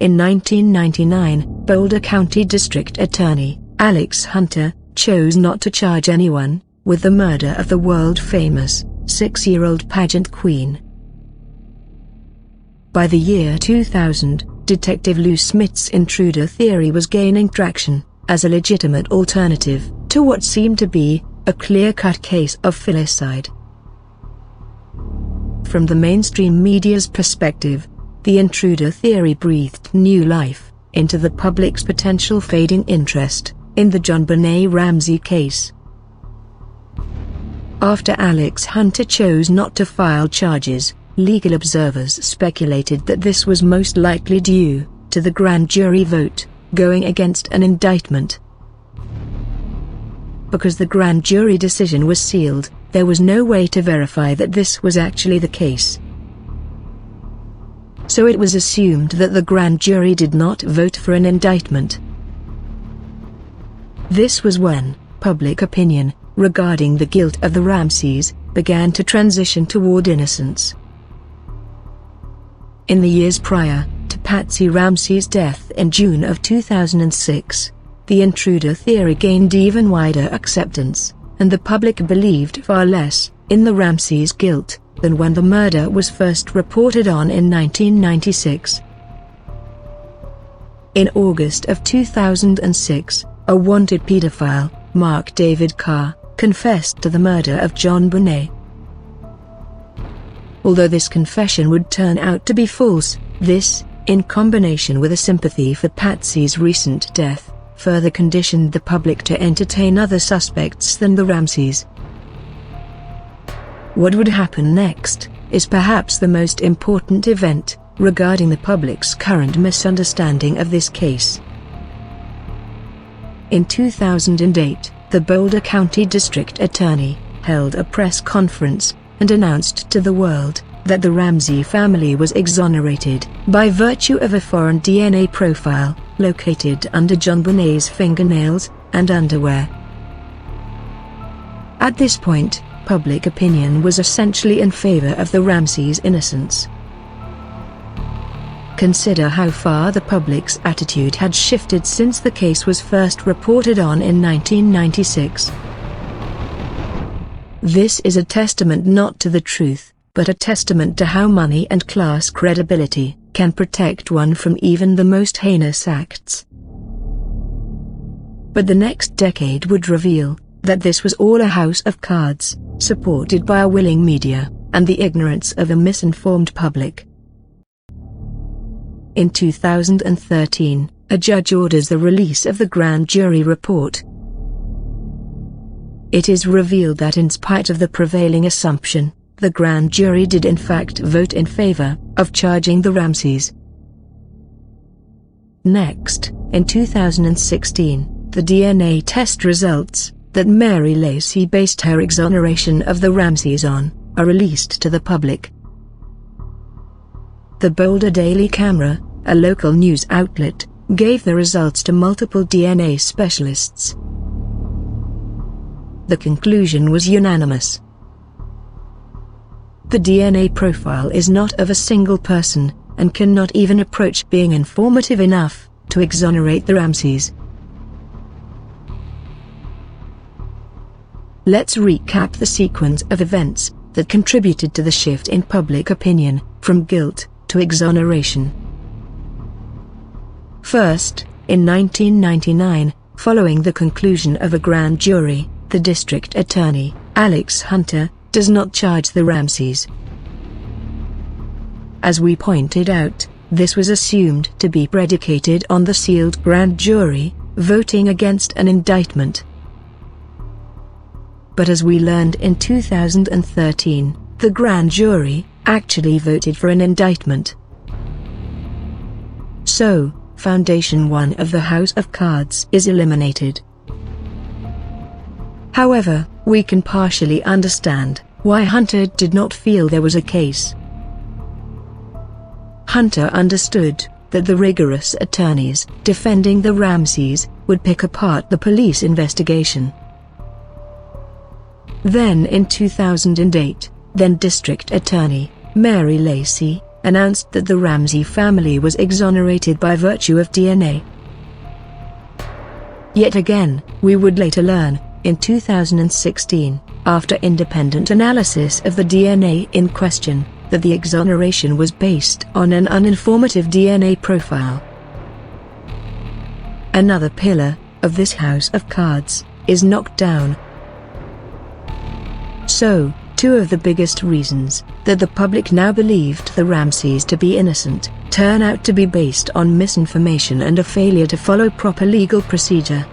In 1999, Boulder County District Attorney Alex Hunter chose not to charge anyone with the murder of the world-famous 6-year-old pageant queen. By the year 2000, Detective Lou Smith's intruder theory was gaining traction as a legitimate alternative to what seemed to be a clear-cut case of filicide. From the mainstream media's perspective, the intruder theory breathed new life into the public's potential fading interest in the JonBenet Ramsey case. After Alex Hunter chose not to file charges, legal observers speculated that this was most likely due to the grand jury vote going against an indictment. Because the grand jury decision was sealed, there was no way to verify that this was actually the case. So it was assumed that the grand jury did not vote for an indictment. This was when public opinion regarding the guilt of the Ramseys began to transition toward innocence. In the years prior to Patsy Ramsey's death in June of 2006, the intruder theory gained even wider acceptance, and the public believed far less in the Ramseys' guilt than when the murder was first reported on in 1996. In August of 2006, a wanted pedophile, Mark David Carr, confessed to the murder of JonBenet. Although this confession would turn out to be false, this, in combination with a sympathy for Patsy's recent death, further conditioned the public to entertain other suspects than the Ramseys. What would happen next is perhaps the most important event regarding the public's current misunderstanding of this case. In 2008, the Boulder County District Attorney held a press conference and announced to the world that the Ramsey family was exonerated by virtue of a foreign DNA profile located under JonBenet's fingernails and underwear. At this point, public opinion was essentially in favor of the Ramseys' innocence. Consider how far the public's attitude had shifted since the case was first reported on in 1996. This is a testament not to the truth, but a testament to how money and class credibility can protect one from even the most heinous acts. But the next decade would reveal that this was all a house of cards, supported by a willing media and the ignorance of a misinformed public. In 2013, a judge orders the release of the grand jury report. It is revealed that in spite of the prevailing assumption, the grand jury did in fact vote in favor of charging the Ramseys. Next, in 2016, the DNA test results that Mary Lacey based her exoneration of the Ramseys on are released to the public. The Boulder Daily Camera, a local news outlet, gave the results to multiple DNA specialists. The conclusion was unanimous. The DNA profile is not of a single person, and cannot even approach being informative enough to exonerate the Ramseys. Let's recap the sequence of events that contributed to the shift in public opinion from guilt to exoneration. First, in 1999, following the conclusion of a grand jury, the district attorney, Alex Hunter, does not charge the Ramseys. As we pointed out, this was assumed to be predicated on the sealed grand jury voting against an indictment. But as we learned in 2013, the grand jury actually voted for an indictment. So, Foundation 1 of the House of Cards is eliminated. However, we can partially understand why Hunter did not feel there was a case. Hunter understood that the rigorous attorneys defending the Ramseys would pick apart the police investigation. Then in 2008, then District Attorney Mary Lacey announced that the Ramsey family was exonerated by virtue of DNA. Yet again, we would later learn, in 2016, after independent analysis of the DNA in question, that the exoneration was based on an uninformative DNA profile. Another pillar of this house of cards is knocked down. So, two of the biggest reasons that the public now believed the Ramseys to be innocent turn out to be based on misinformation and a failure to follow proper legal procedure.